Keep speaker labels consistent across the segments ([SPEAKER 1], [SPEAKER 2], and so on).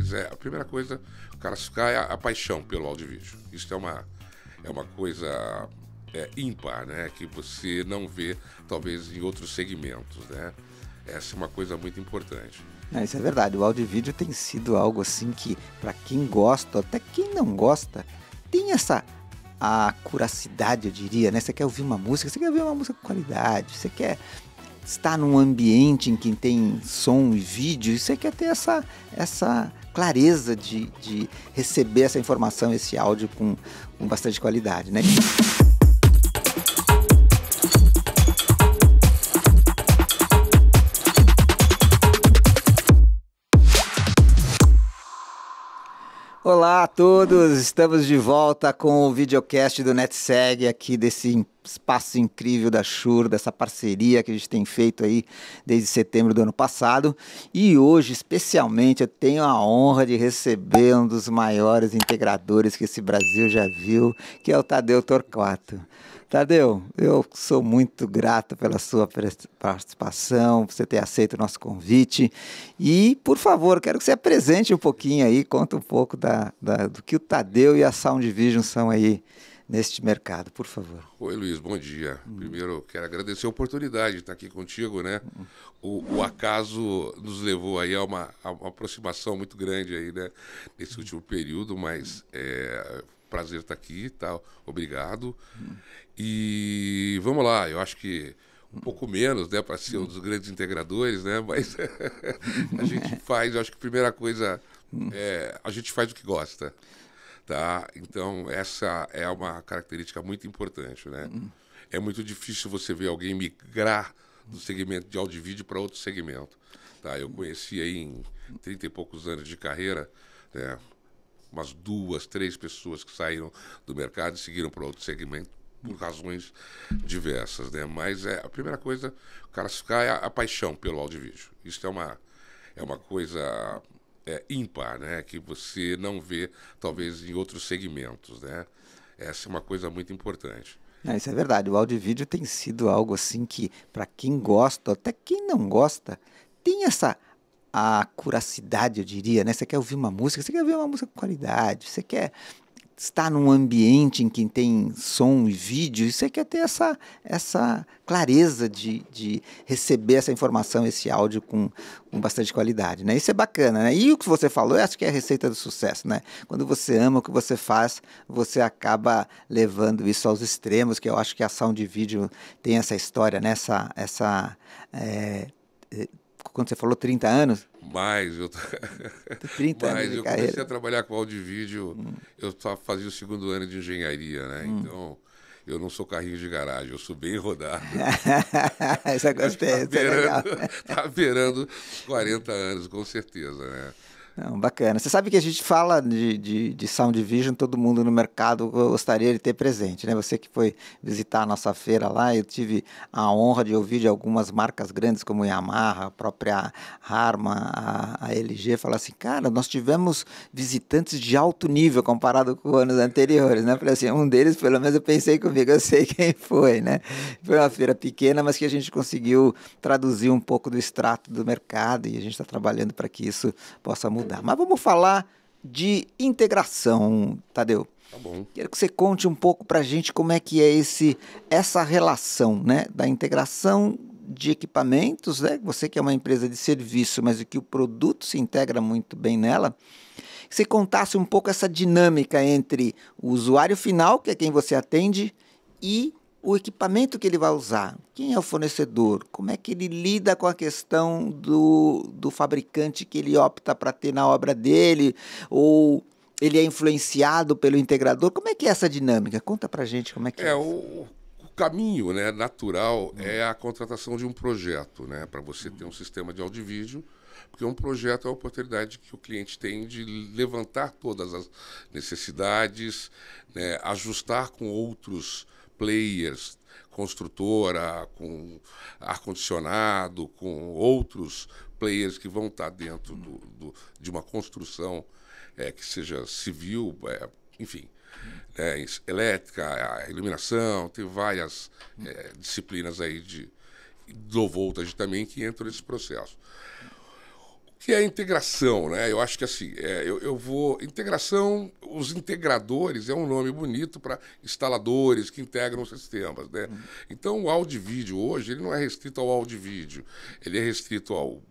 [SPEAKER 1] Mas a primeira coisa, o cara ficar é a paixão pelo áudio e vídeo. Isso é uma coisa ímpar, né? Que você não vê, talvez, em outros segmentos, né? Essa é uma coisa muito importante.
[SPEAKER 2] Isso é verdade, o áudio e vídeo tem sido algo assim que, para quem gosta, até quem não gosta, tem a curacidade, eu diria, né? Você quer ouvir uma música, você quer ouvir uma música com qualidade, você quer estar num ambiente em que tem som e vídeo, e você quer ter essa clareza de receber essa informação, esse áudio com bastante qualidade, né? Olá a todos, estamos de volta com o videocast do NetSeg, aqui desse espaço incrível da Shure, dessa parceria que a gente tem feito aí desde setembro do ano passado. E hoje, especialmente, eu tenho a honra de receber um dos maiores integradores que esse Brasil já viu, que é o Tadeu Torquato. Tadeu, eu sou muito grato pela sua participação, por você ter aceito o nosso convite. E, por favor, quero que você apresente um pouquinho aí, conta um pouco do que o Tadeu e a Sound Vision são aí neste mercado, por favor.
[SPEAKER 1] Oi, Luiz, bom dia. Primeiro, quero agradecer a oportunidade de estar aqui contigo, né? O acaso nos levou aí a uma aproximação muito grande aí, né? Nesse último período, mas prazer estar aqui, tá? Obrigado. E vamos lá, eu acho que um pouco menos, né, para ser um dos grandes integradores, né, mas a gente faz, eu acho que a primeira coisa a gente faz o que gosta, tá? Então essa é uma característica muito importante, né? É muito difícil você ver alguém migrar do segmento de áudio e vídeo para outro segmento, tá? Eu conheci aí em 30 e poucos anos de carreira, né, umas 2, 3 pessoas que saíram do mercado e seguiram para outro segmento por razões diversas, né? Mas a primeira coisa, o cara ficar é a paixão pelo áudio e vídeo. Isso é uma coisa ímpar, né? Que você não vê, talvez, em outros segmentos, né? Essa é uma coisa muito importante.
[SPEAKER 2] Isso é verdade, o áudio e vídeo tem sido algo assim que, para quem gosta, até quem não gosta, tem a curacidade, eu diria, né? Você quer ouvir uma música, você quer ouvir uma música com qualidade, você quer estar num ambiente em que tem som e vídeo, e você quer ter essa clareza de receber essa informação, esse áudio com bastante qualidade, né? Isso é bacana, né? E o que você falou, eu acho que é a receita do sucesso, né? Quando você ama o que você faz, você acaba levando isso aos extremos, que eu acho que a Sound Video tem essa história, né? Quando você falou 30 anos?
[SPEAKER 1] Mas eu
[SPEAKER 2] 30 anos de carreira.
[SPEAKER 1] Comecei a trabalhar com áudio e vídeo, eu só fazia o 2º ano de engenharia, né? Então, eu não sou carrinho de garagem, eu sou bem rodado.
[SPEAKER 2] Isso eu gostei, isso é legal.
[SPEAKER 1] Tá beirando 40 anos, com certeza, né?
[SPEAKER 2] Não, bacana. Você sabe que a gente fala de Sound Vision, todo mundo no mercado gostaria de ter presente, né? Você que foi visitar a nossa feira lá, eu tive a honra de ouvir de algumas marcas grandes como Yamaha, a própria Harman, a LG, falar assim, cara, nós tivemos visitantes de alto nível comparado com anos anteriores, né? Eu falei assim, um deles, pelo menos eu pensei comigo, eu sei quem foi, né? Foi uma feira pequena, mas que a gente conseguiu traduzir um pouco do extrato do mercado e a gente está trabalhando para que isso possa mudar. Mas vamos falar de integração, Tadeu.
[SPEAKER 1] Tá bom.
[SPEAKER 2] Quero que você conte um pouco para a gente como é que é essa relação, né, da integração de equipamentos, né? Você que é uma empresa de serviço, mas que o produto se integra muito bem nela. Que você contasse um pouco essa dinâmica entre o usuário final, que é quem você atende, e o equipamento que ele vai usar. Quem é o fornecedor? Como é que ele lida com a questão do fabricante que ele opta para ter na obra dele? Ou ele é influenciado pelo integrador? Como é que é essa dinâmica? Conta para a gente como é que é.
[SPEAKER 1] O caminho, né, natural é a contratação de um projeto, né, para você ter um sistema de áudio e vídeo, porque um projeto é a oportunidade que o cliente tem de levantar todas as necessidades, né, ajustar com outros players, construtora, com ar-condicionado, com outros players que vão estar dentro de uma construção que seja civil, enfim, elétrica, iluminação, tem várias disciplinas aí de low voltage também que entram nesse processo. que é a integração, né? Eu acho que assim, eu vou... Integração, os integradores é um nome bonito para instaladores que integram sistemas, né? Então, o áudio e vídeo hoje, ele não é restrito ao áudio e vídeo, ele é restrito ao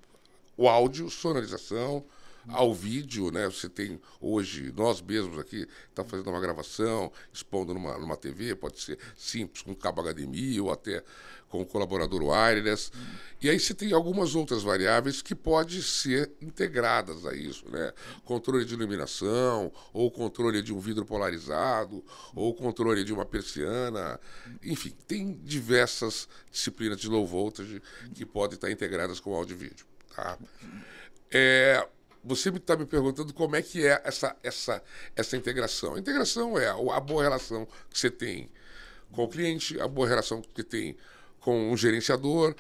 [SPEAKER 1] o áudio, sonorização, ao vídeo, né? Você tem hoje, nós mesmos aqui, está fazendo uma gravação, expondo numa TV, pode ser simples, com cabo HDMI ou até com o colaborador wireless. E aí você tem algumas outras variáveis que podem ser integradas a isso, né? Controle de iluminação, ou controle de um vidro polarizado, ou controle de uma persiana. Enfim, tem diversas disciplinas de low voltage que podem estar integradas com áudio e vídeo. Tá? Você está me perguntando como é que é essa integração. A integração é a boa relação que você tem com o cliente, a boa relação que tem com o gerenciador,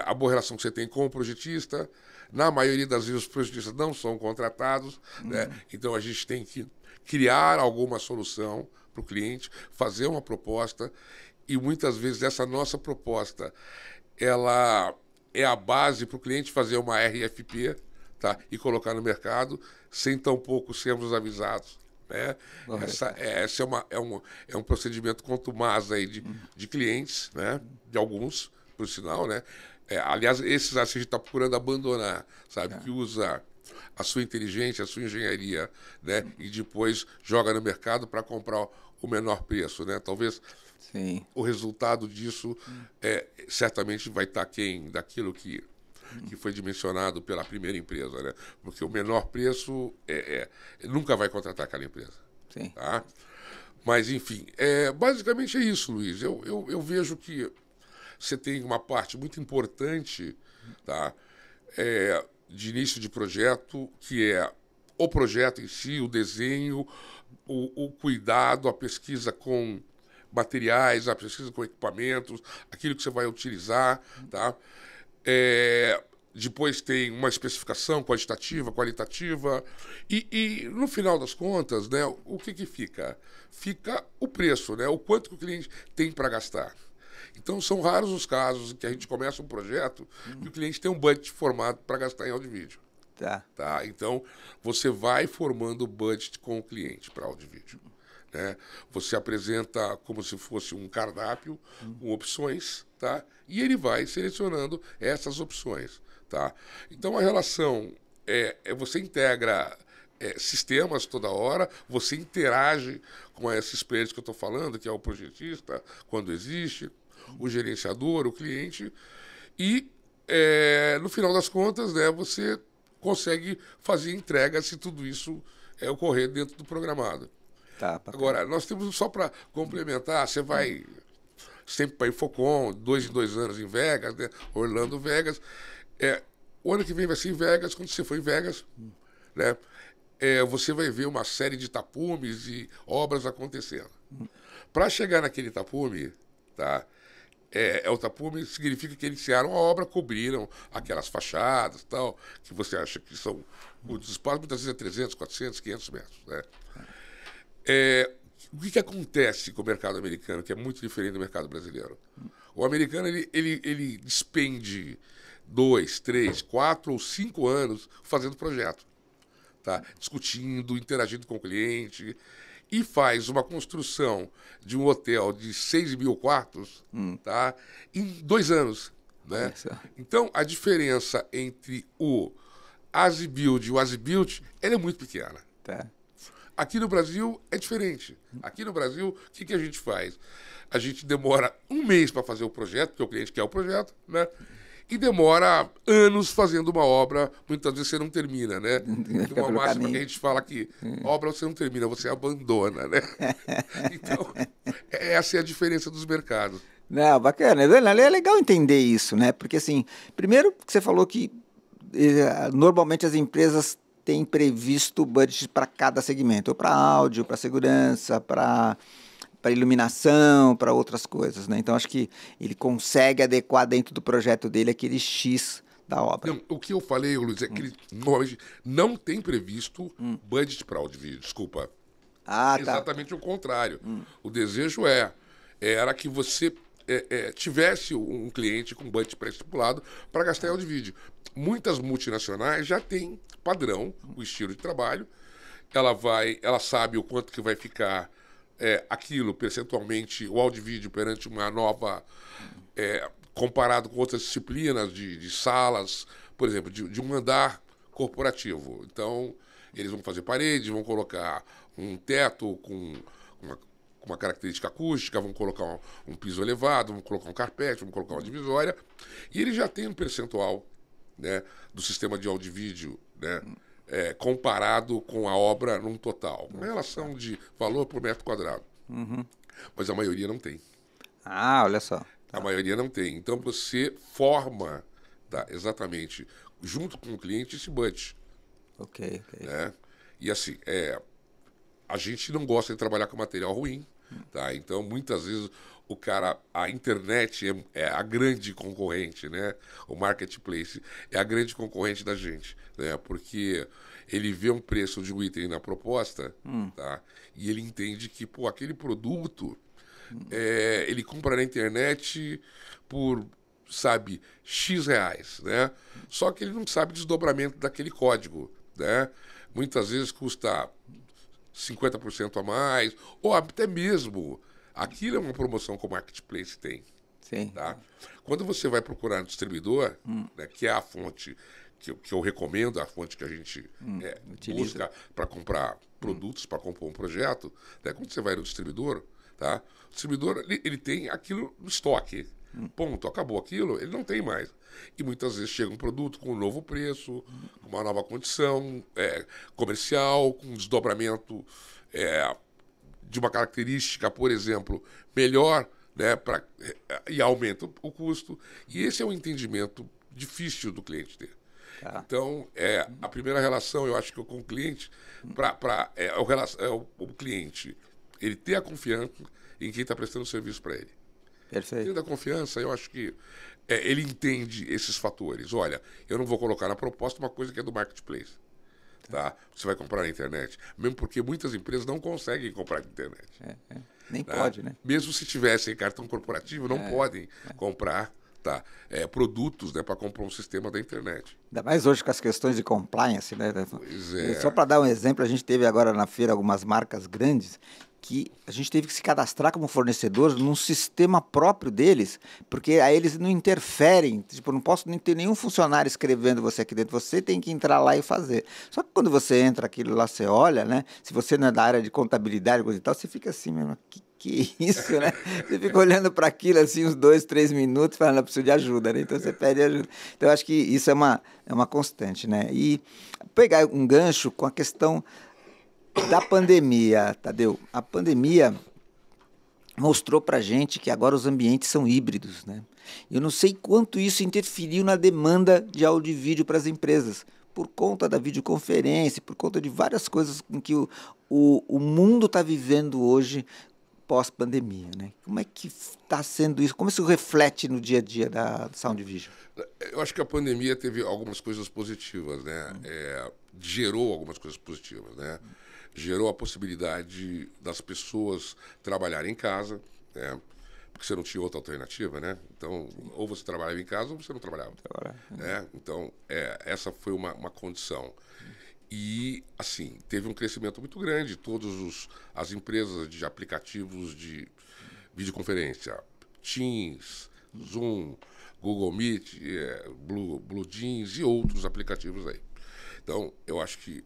[SPEAKER 1] a boa relação que você tem com o projetista. Na maioria das vezes, os projetistas não são contratados, né? Então a gente tem que criar alguma solução para o cliente, fazer uma proposta, e muitas vezes essa nossa proposta ela é a base para o cliente fazer uma RFP, tá? E colocar no mercado, sem tampouco sermos avisados. Né? Essa é um procedimento contumaz aí de clientes, né? De alguns, por sinal. Né? Aliás, esses a gente está procurando abandonar, sabe? Que usa a sua inteligência, a sua engenharia, né? E depois joga no mercado para comprar o menor preço. Né? Talvez
[SPEAKER 2] Sim.
[SPEAKER 1] o resultado disso certamente vai estar aquém daquilo que foi dimensionado pela primeira empresa, né? Porque o menor preço nunca vai contratar aquela empresa.
[SPEAKER 2] Sim.
[SPEAKER 1] Tá? Mas, enfim, basicamente é isso, Luiz. Eu vejo que você tem uma parte muito importante, tá? De início de projeto, que é o projeto em si, o desenho, o cuidado, a pesquisa com materiais, a pesquisa com equipamentos, aquilo que você vai utilizar, tá? Depois tem uma especificação quantitativa, qualitativa, e no final das contas, né, o que fica? Fica o preço, né, o quanto que o cliente tem para gastar. Então, são raros os casos em que a gente começa um projeto e o cliente tem um budget formado para gastar em áudio e vídeo. Tá? Então, você vai formando o budget com o cliente para áudio e vídeo. Né? Você apresenta como se fosse um cardápio com opções, tá? E ele vai selecionando essas opções. Tá? Então, a relação você integra sistemas toda hora, você interage com esses players que eu estou falando, que é o projetista, quando existe, o gerenciador, o cliente, e, no final das contas, né, você consegue fazer entrega se tudo isso ocorrer dentro do programado.
[SPEAKER 2] Tá,
[SPEAKER 1] agora, nós temos, só para complementar, você vai sempre para Infocom, 2 em 2 anos em Vegas, né? Orlando, Vegas. O ano que vem vai ser em Vegas. Quando você for em Vegas, né? Você vai ver uma série de tapumes e obras acontecendo. Para chegar naquele tapume, tá? O tapume significa que eles iniciaram a obra, cobriram aquelas fachadas, tal, que você acha que são os espaços, muitas vezes 300, 400, 500 metros, né? O que acontece com o mercado americano, que é muito diferente do mercado brasileiro? O americano ele despende 2, 3, 4 ou 5 anos fazendo projeto, tá? Discutindo, interagindo com o cliente, e faz uma construção de um hotel de 6 mil quartos, tá? Em 2 anos. Né? Então, a diferença entre o as-build e o as-built é muito pequena.
[SPEAKER 2] Tá.
[SPEAKER 1] Aqui no Brasil é diferente. Aqui no Brasil, o que a gente faz? A gente demora 1 mês para fazer o projeto, porque o cliente quer o projeto, né? E demora anos fazendo uma obra, muitas vezes você não termina, né? Tem uma máxima que a gente fala que obra você não termina, você abandona, né? Então, essa é a diferença dos mercados.
[SPEAKER 2] Não, bacana. É legal entender isso, né? Porque, assim, primeiro que você falou que normalmente as empresas têm previsto budget para cada segmento, ou para áudio, para segurança, para iluminação, para outras coisas, né? Então, acho que ele consegue adequar dentro do projeto dele aquele X da obra.
[SPEAKER 1] Não, o que eu falei, Luiz, é que ele normalmente não tem previsto budget para áudio e vídeo, desculpa.
[SPEAKER 2] Ah, tá.
[SPEAKER 1] Exatamente o contrário. O desejo era que você tivesse um cliente com budget pré-estipulado para gastar em áudio e vídeo. Muitas multinacionais já têm padrão, o estilo de trabalho. Ela sabe o quanto que vai ficar aquilo percentualmente, o áudio e vídeo perante uma nova, comparado com outras disciplinas de salas, por exemplo, de um andar corporativo. Então, eles vão fazer paredes, vão colocar um teto com uma característica acústica, vão colocar um piso elevado, vão colocar um carpete, vão colocar uma divisória. E ele já tem um percentual, né, do sistema de áudio e vídeo, né, comparado com a obra num total. Uma relação de valor por metro quadrado. Mas a maioria não tem.
[SPEAKER 2] Ah, olha só.
[SPEAKER 1] A maioria não tem. Então você forma, tá, exatamente, junto com o cliente, esse budget.
[SPEAKER 2] Ok.
[SPEAKER 1] Né? E assim, a gente não gosta de trabalhar com material ruim, tá? Então muitas vezes a internet é a grande concorrente, né? O marketplace é a grande concorrente da gente, né? Porque ele vê um preço de um item na proposta, tá? E ele entende que, pô, aquele produto ele compra na internet por, sabe, X reais, né? Só que ele não sabe o desdobramento daquele código, né? Muitas vezes custa 50% a mais, ou até mesmo, aquilo é uma promoção que o Marketplace tem.
[SPEAKER 2] Sim.
[SPEAKER 1] Tá? Quando você vai procurar no distribuidor, né, que é a fonte que eu recomendo, a fonte que a gente busca para comprar produtos, para comprar um projeto, né? Quando você vai no distribuidor, tá? O distribuidor ele tem aquilo no estoque. Ponto, acabou aquilo, ele não tem mais. E muitas vezes chega um produto com um novo preço, com uma nova condição comercial, com um desdobramento de uma característica, por exemplo, melhor, né, e aumenta o custo. E esse é um entendimento difícil do cliente ter. Tá. Então, a primeira relação, eu acho que com o cliente, o cliente ele ter a confiança em quem está prestando serviço para ele.
[SPEAKER 2] Perfeito.
[SPEAKER 1] Tendo a confiança, eu acho que ele entende esses fatores. Olha, eu não vou colocar na proposta uma coisa que é do marketplace. Tá? Você vai comprar na internet. Mesmo porque muitas empresas não conseguem comprar na internet.
[SPEAKER 2] Nem pode, né?
[SPEAKER 1] Mesmo se tivessem cartão corporativo, não podem comprar, tá, produtos, né, para comprar um sistema da internet.
[SPEAKER 2] Ainda mais hoje com as questões de compliance, né?
[SPEAKER 1] Pois é.
[SPEAKER 2] Só para dar um exemplo, a gente teve agora na feira algumas marcas grandes que a gente teve que se cadastrar como fornecedor num sistema próprio deles, porque aí eles não interferem. Tipo, eu não posso nem ter nenhum funcionário escrevendo você aqui dentro, você tem que entrar lá e fazer. Só que quando você entra aquilo lá, você olha, né? Se você não é da área de contabilidade, coisa e tal, você fica assim mesmo, que isso, né? Você fica olhando para aquilo assim uns 2, 3 minutos, falando, eu preciso de ajuda, né? Então você pede ajuda. Então eu acho que isso é uma constante, né? E pegar um gancho com a questão da pandemia, Tadeu. A pandemia mostrou para gente que agora os ambientes são híbridos, né? Eu não sei quanto isso interferiu na demanda de áudio e vídeo para as empresas, por conta da videoconferência, por conta de várias coisas com que o mundo está vivendo hoje pós-pandemia, né? Como é que está sendo isso? Como isso reflete no dia a dia da Sound Vision?
[SPEAKER 1] Eu acho que a pandemia teve algumas coisas positivas, né? Gerou algumas coisas positivas, né? Gerou a possibilidade das pessoas trabalharem em casa, né? Porque você não tinha outra alternativa, né? Então, ou você trabalhava em casa ou você não trabalhava. Né? Então, essa foi uma condição. E, assim, teve um crescimento muito grande. Todas as empresas de aplicativos de videoconferência, Teams, Zoom, Google Meet, Blue Jeans e outros aplicativos aí. Então, eu acho que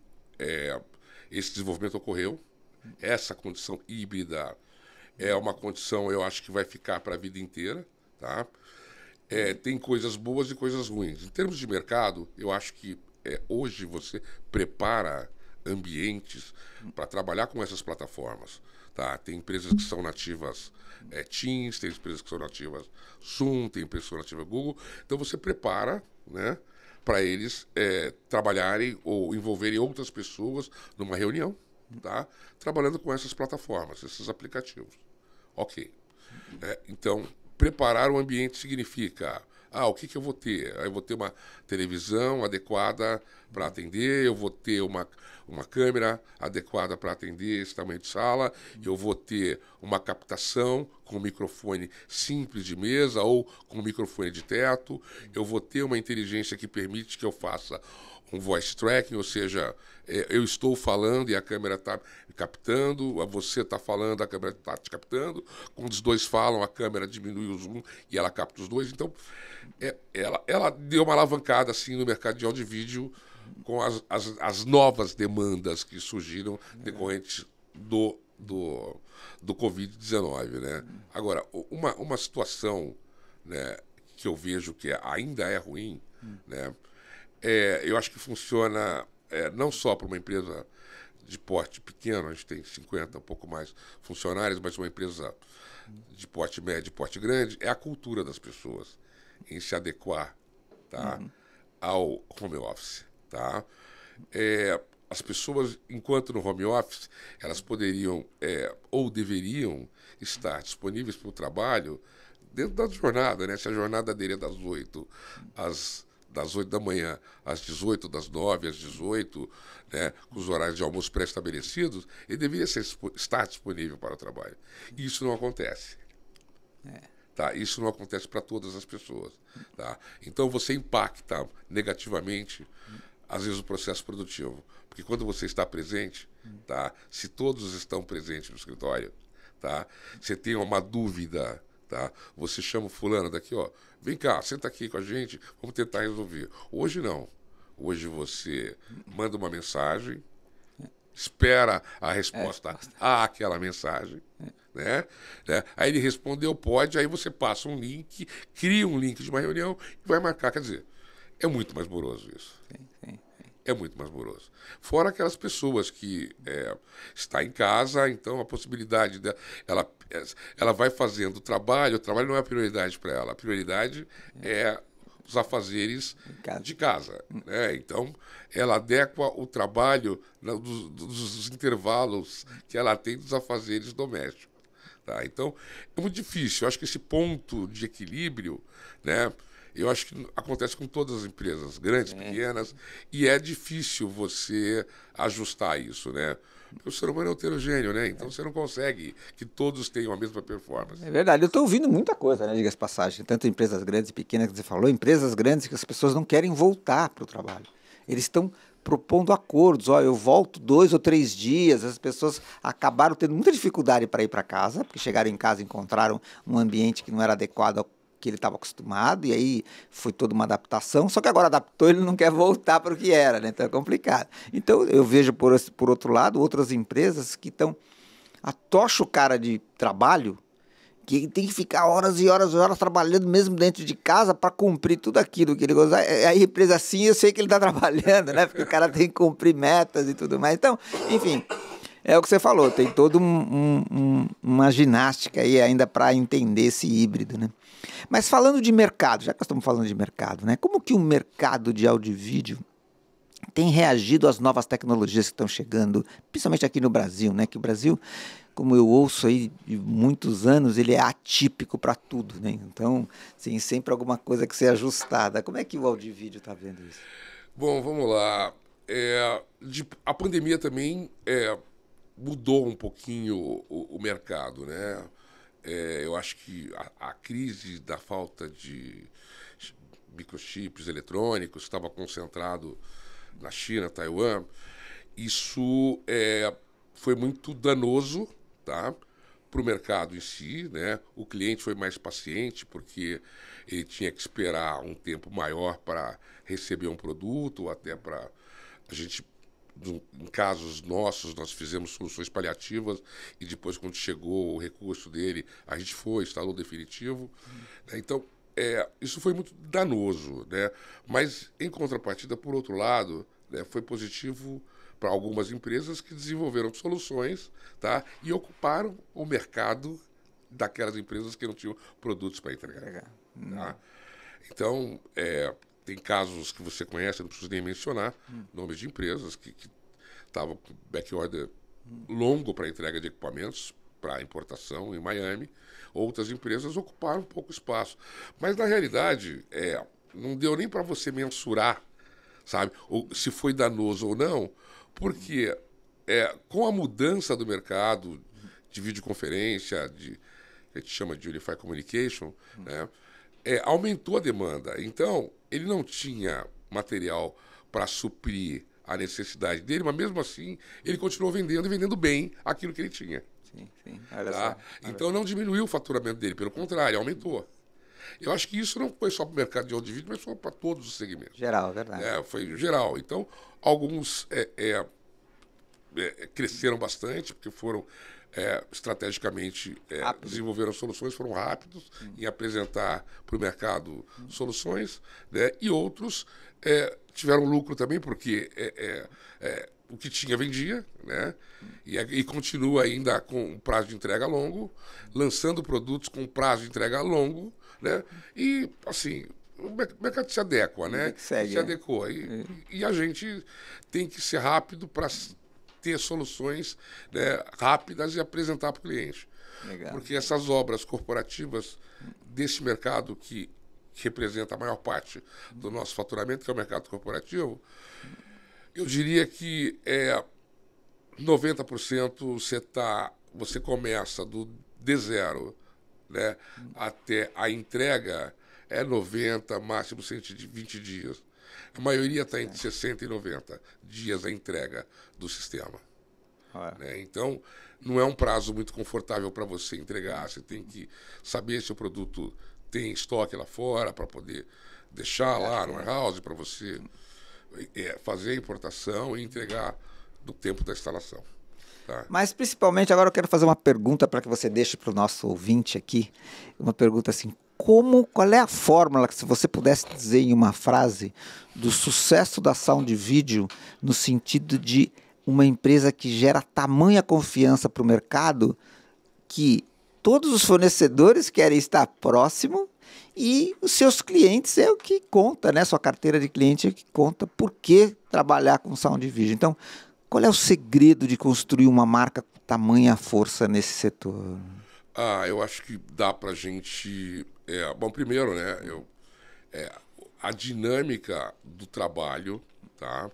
[SPEAKER 1] esse desenvolvimento ocorreu. Essa condição híbrida é uma condição, eu acho que vai ficar para a vida inteira, tá? Tem coisas boas e coisas ruins. Em termos de mercado, eu acho que hoje você prepara ambientes para trabalhar com essas plataformas, tá? Tem empresas que são nativas Teams, tem empresas que são nativas Zoom, tem empresas que são nativas Google. Então você prepara, né, para eles trabalharem ou envolverem outras pessoas numa reunião, tá? Trabalhando com essas plataformas, esses aplicativos. Ok. Então, preparar o ambiente significa o que eu vou ter? Eu vou ter uma televisão adequada para atender, eu vou ter uma câmera adequada para atender esse tamanho de sala, eu vou ter uma captação com microfone simples de mesa ou com microfone de teto, eu vou ter uma inteligência que permite que eu faça um voice tracking, ou seja, eu estou falando e a câmera está captando, você está falando, a câmera está te captando, quando os dois falam, a câmera diminui o zoom e ela capta os dois. Então, ela deu uma alavancada assim, no mercado de áudio e vídeo com as novas demandas que surgiram decorrentes do Covid-19. Né? Agora, uma situação, né, que eu vejo que ainda é ruim, né? Eu acho que funciona não só para uma empresa de porte pequeno, a gente tem 50, um pouco mais funcionários, mas uma empresa de porte médio, de porte grande, é a cultura das pessoas em se adequar, tá, ao home office. Tá? As pessoas, enquanto no home office, elas poderiam ou deveriam estar disponíveis para o trabalho dentro da jornada, né? Se a jornada dele é das 8 da manhã às 18, das 9 às 18, né, com os horários de almoço pré-estabelecidos, ele deveria estar disponível para o trabalho. E isso não acontece. Tá? Isso não acontece para todas as pessoas. Tá? Então você impacta negativamente, às vezes, o processo produtivo. Porque quando você está presente, tá? Se todos estão presentes no escritório, tá? Você tem uma dúvida, tá? Você chama o fulano daqui, ó, vem cá, senta aqui com a gente, vamos tentar resolver. Hoje não. Hoje você manda uma mensagem, espera a resposta àquela mensagem, né? Aí ele respondeu, pode, aí você passa um link, cria um link de uma reunião e vai marcar. Quer dizer, é muito mais moroso isso.
[SPEAKER 2] Sim.
[SPEAKER 1] É muito mais moroso. Fora aquelas pessoas que está em casa, então a possibilidade dela, ela vai fazendo o trabalho não é a prioridade para ela, a prioridade é os afazeres de casa. Né? Então, ela adequa o trabalho dos intervalos que ela tem dos afazeres domésticos. Tá? Então, é muito difícil. Eu acho que esse ponto de equilíbrio, né, eu acho que acontece com todas as empresas, grandes, pequenas, e é difícil você ajustar isso, né? Porque o ser humano é heterogêneo, né? Então você não consegue que todos tenham a mesma performance.
[SPEAKER 2] É verdade, eu estou ouvindo muita coisa, né, diga-se passagem, tanto empresas grandes e pequenas que você falou, empresas grandes que as pessoas não querem voltar para o trabalho. Eles estão propondo acordos, ó, eu volto 2 ou 3 dias, as pessoas acabaram tendo muita dificuldade para ir para casa, porque chegaram em casa e encontraram um ambiente que não era adequado ao que ele estava acostumado, e aí foi toda uma adaptação, só que agora adaptou, ele não quer voltar para o que era, né? Então é complicado. Então eu vejo, por outro lado, outras empresas que estão atocha o cara de trabalho, que tem que ficar horas e horas e horas trabalhando mesmo dentro de casa para cumprir tudo aquilo que ele gosta. Aí a empresa assim, eu sei que ele está trabalhando, né? Porque o cara tem que cumprir metas e tudo mais. Então, enfim, é o que você falou, tem toda uma ginástica aí ainda para entender esse híbrido, né? Mas falando de mercado, já que nós estamos falando de mercado, né? Como que o mercado de áudio e vídeo tem reagido às novas tecnologias que estão chegando, principalmente aqui no Brasil, né? Que o Brasil, como eu ouço aí de muitos anos, ele é atípico para tudo, né? Então, tem sempre alguma coisa que ser ajustada. Como é que o áudio e vídeo está vendo isso?
[SPEAKER 1] Bom, vamos lá. A pandemia também mudou um pouquinho o mercado, né? Eu acho que a crise da falta de microchips eletrônicos estava concentrado na China, Taiwan. Isso foi muito danoso, tá, para o mercado em si, né? O cliente foi mais paciente porque ele tinha que esperar um tempo maior para receber um produto, ou até para a gente, em casos nossos, nós fizemos soluções paliativas e depois, quando chegou o recurso dele, a gente instalou o definitivo. Então, isso foi muito danoso, né? Mas, em contrapartida, por outro lado, né, foi positivo para algumas empresas que desenvolveram soluções, tá, e ocuparam o mercado daquelas empresas que não tinham produtos para entregar. Tá? Então, tem casos que você conhece, não preciso nem mencionar, nomes de empresas que estavam com backorder longo para entrega de equipamentos para importação em Miami, outras empresas ocuparam um pouco espaço. Mas, na realidade, não deu nem para você mensurar, sabe, se foi danoso ou não, porque com a mudança do mercado de videoconferência, que a gente chama de Unified Communication, né, aumentou a demanda. Então, ele não tinha material para suprir a necessidade dele, mas mesmo assim ele continuou vendendo e vendendo bem aquilo que ele tinha.
[SPEAKER 2] Sim, sim. Olha
[SPEAKER 1] Tá?
[SPEAKER 2] só.
[SPEAKER 1] Então não diminuiu o faturamento dele, pelo contrário, aumentou. Eu acho que isso não foi só para o mercado de áudio e vídeo, mas foi para todos os segmentos.
[SPEAKER 2] Geral, verdade.
[SPEAKER 1] Foi geral. Então, alguns cresceram bastante, porque foram estrategicamente desenvolveram soluções, foram rápidos em apresentar para o mercado soluções, né? E outros tiveram lucro também, porque o que tinha vendia, né? E continua ainda com um prazo de entrega longo, lançando produtos com prazo de entrega longo, né? E, assim, o mercado se adequa, né? Se adequou. E a gente tem que ser rápido para ter soluções, né, rápidas e apresentar para o cliente.
[SPEAKER 2] Legal.
[SPEAKER 1] Porque essas obras corporativas desse mercado que representa a maior parte do nosso faturamento, que é o mercado corporativo, eu diria que 90% você começa de zero, né, até a entrega 90, máximo 120 dias. A maioria está entre 60 e 90 dias a entrega do sistema. Né? Então, não é um prazo muito confortável para você entregar. Você tem que saber se o produto tem estoque lá fora para poder deixar lá no warehouse para você fazer a importação e entregar no tempo da instalação. Tá?
[SPEAKER 2] Mas, principalmente, agora eu quero fazer uma pergunta para que você deixe para o nosso ouvinte aqui. Uma pergunta assim, qual é a fórmula, que se você pudesse dizer em uma frase, do sucesso da Sound Video no sentido de uma empresa que gera tamanha confiança para o mercado que todos os fornecedores querem estar próximo e os seus clientes é o que conta, né? Sua carteira de cliente é o que conta por que trabalhar com Sound Video. Então, qual é o segredo de construir uma marca com tamanha força nesse setor?
[SPEAKER 1] Eu acho que dá para a gente... bom, primeiro, né? A dinâmica do trabalho, tá?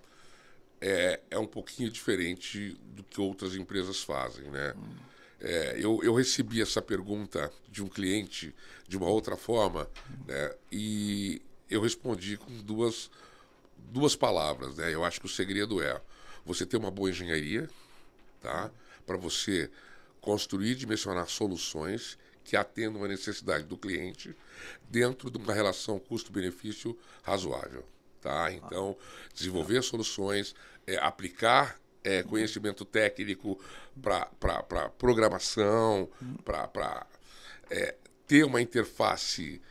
[SPEAKER 1] É um pouquinho diferente do que outras empresas fazem, né? Eu recebi essa pergunta de um cliente de uma outra forma, né? E eu respondi com duas palavras, né? Eu acho que o segredo é você ter uma boa engenharia, tá? Para você construir e dimensionar soluções que atendam a necessidade do cliente dentro de uma relação custo-benefício razoável. Tá? Então, desenvolver soluções, aplicar conhecimento técnico para programação, para ter uma interface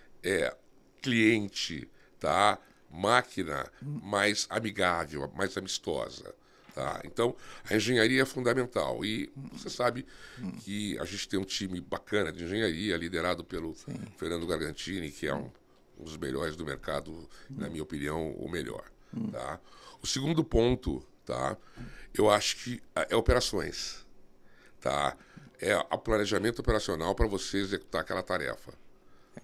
[SPEAKER 1] cliente, tá? Máquina mais amigável, mais amistosa. Tá? Então, a engenharia é fundamental. E você sabe que a gente tem um time bacana de engenharia, liderado pelo Fernando Gargantini, que é um dos melhores do mercado, na minha opinião, o melhor. Tá? O segundo ponto, tá? Eu acho que é operações. Tá? É o planejamento operacional para você executar aquela tarefa.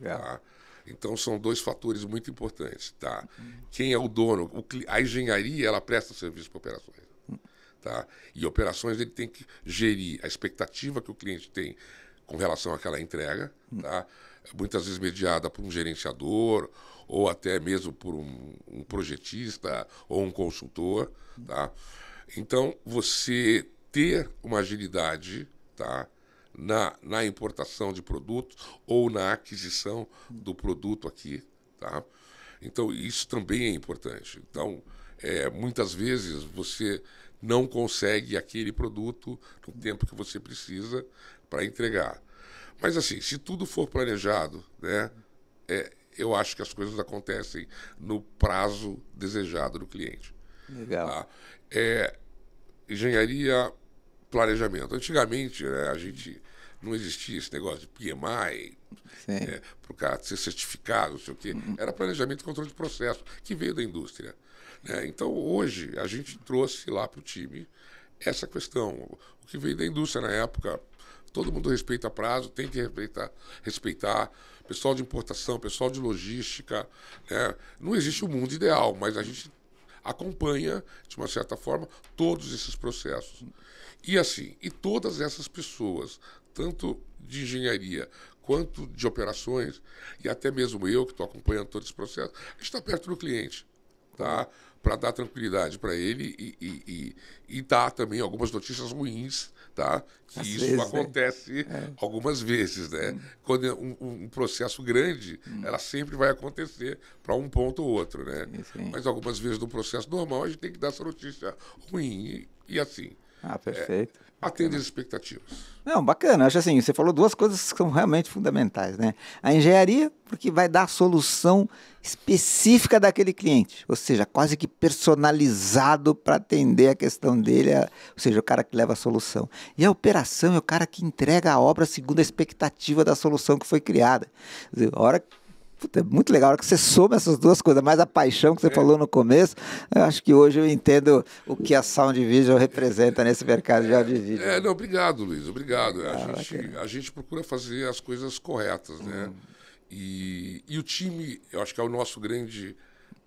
[SPEAKER 1] Tá? Então, são dois fatores muito importantes. Tá? Quem é o dono? A engenharia, ela presta serviço para operações. Tá? E operações, ele tem que gerir a expectativa que o cliente tem com relação àquela entrega, tá? Muitas vezes mediada por um gerenciador ou até mesmo por um projetista ou um consultor. Tá? Então, você ter uma agilidade, tá? na importação de produtos ou na aquisição do produto aqui. Tá? Então, isso também é importante. Então, muitas vezes você não consegue aquele produto no tempo que você precisa para entregar. Mas, assim, se tudo for planejado, né, eu acho que as coisas acontecem no prazo desejado do cliente.
[SPEAKER 2] Legal.
[SPEAKER 1] Tá? Engenharia, planejamento. Antigamente, né, a gente não existia esse negócio de PMI, para o cara ser certificado, não sei o quê. Era planejamento e controle de processo, que veio da indústria. Então, hoje, a gente trouxe lá para o time essa questão. O que veio da indústria na época, todo mundo respeita prazo, tem que respeitar. Pessoal de importação, pessoal de logística, né? Não existe um mundo ideal, mas a gente acompanha, de uma certa forma, todos esses processos. E assim, e todas essas pessoas, tanto de engenharia quanto de operações, e até mesmo eu que estou acompanhando todo esse processo, a gente está perto do cliente, tá? Para dar tranquilidade para ele e dar também algumas notícias ruins, tá? Que
[SPEAKER 2] Às
[SPEAKER 1] isso
[SPEAKER 2] vezes,
[SPEAKER 1] acontece algumas vezes, né? Quando é um processo grande, ela sempre vai acontecer para um ponto ou outro, né? Mas algumas vezes no processo normal a gente tem que dar essa notícia ruim e assim.
[SPEAKER 2] Ah, perfeito.
[SPEAKER 1] Atende as expectativas.
[SPEAKER 2] Não, bacana. Acho assim, você falou duas coisas que são realmente fundamentais, né? A engenharia, porque vai dar a solução específica daquele cliente, ou seja, quase que personalizado para atender a questão dele, ou seja, o cara que leva a solução. E a operação é o cara que entrega a obra segundo a expectativa da solução que foi criada. Quer dizer, a hora Puta, é muito legal a hora que você soma essas duas coisas, mais a paixão que você falou no começo. Eu acho que hoje eu entendo o que a Sound Vision representa nesse mercado de áudio e vídeo.
[SPEAKER 1] Não, obrigado, Luiz, obrigado. A gente procura fazer as coisas corretas, né? E o time, eu acho que é o nosso grande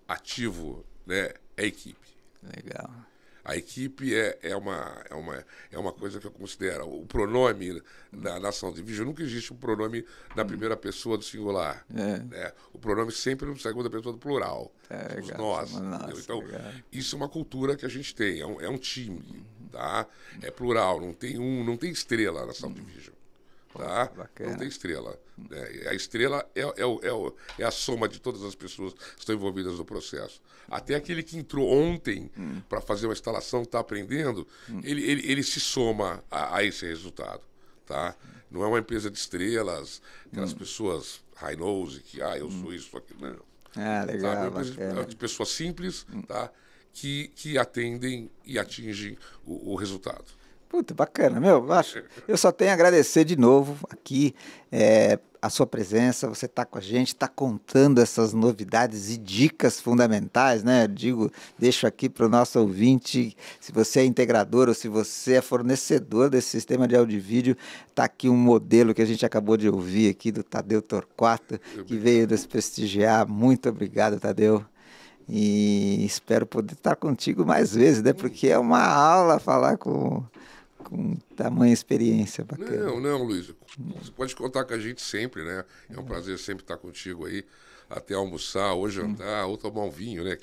[SPEAKER 1] ativo, né? É a equipe.
[SPEAKER 2] Legal.
[SPEAKER 1] A equipe é uma coisa que eu considero. O pronome na Sound Vision, nunca existe um pronome na primeira pessoa do singular. Né? O pronome sempre na segunda pessoa do plural. Somos nós. Então, isso é uma cultura que a gente tem. É um time. Tá? É plural, não tem estrela na Sound Vision. Tá? Não tem estrela. A estrela é a soma de todas as pessoas que estão envolvidas no processo. Até aquele que entrou ontem para fazer uma instalação, está aprendendo, ele se soma a esse resultado. Tá? Não é uma empresa de estrelas, aquelas pessoas high-nose, que eu sou isso, aquilo. Não.
[SPEAKER 2] Legal,
[SPEAKER 1] tá? É uma empresa de pessoas simples, tá? que atendem e atingem o resultado.
[SPEAKER 2] Puta, bacana, eu só tenho a agradecer de novo aqui a sua presença, você está com a gente, está contando essas novidades e dicas fundamentais, né? Deixo aqui para o nosso ouvinte, se você é integrador ou se você é fornecedor desse sistema de áudio e vídeo, está aqui um modelo que a gente acabou de ouvir aqui do Tadeu Torquato, que veio nos prestigiar. Muito obrigado, Tadeu. E espero poder estar contigo mais vezes, né? Porque é uma aula falar com tamanha experiência bacana.
[SPEAKER 1] Não, Luiz. Você pode contar com a gente sempre, né? É um prazer sempre estar contigo aí, até almoçar, ou jantar, ou tomar um vinho, né?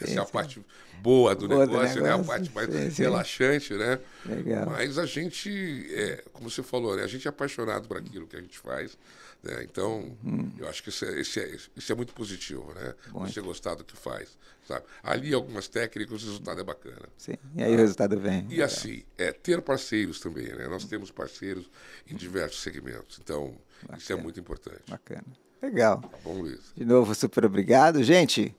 [SPEAKER 1] Essa é a parte boa do negócio, né? A parte mais relaxante, né?
[SPEAKER 2] Legal.
[SPEAKER 1] Mas a gente, como você falou, né? A gente é apaixonado por aquilo que a gente faz, né? Então, eu acho que isso é muito positivo, né? Você gostar do que faz, sabe? Ali, algumas técnicas, o resultado é bacana.
[SPEAKER 2] Sim, e aí o resultado vem.
[SPEAKER 1] E assim, ter parceiros também, né? Nós temos parceiros em diversos segmentos, então isso é muito importante.
[SPEAKER 2] Bacana. Legal.
[SPEAKER 1] Tá bom, Luiz?
[SPEAKER 2] De novo, super obrigado. Gente,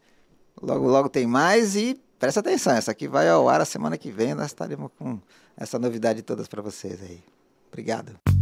[SPEAKER 2] logo tem mais e presta atenção, essa aqui vai ao ar a semana que vem, nós estaremos com essa novidade todas para vocês aí. Obrigado.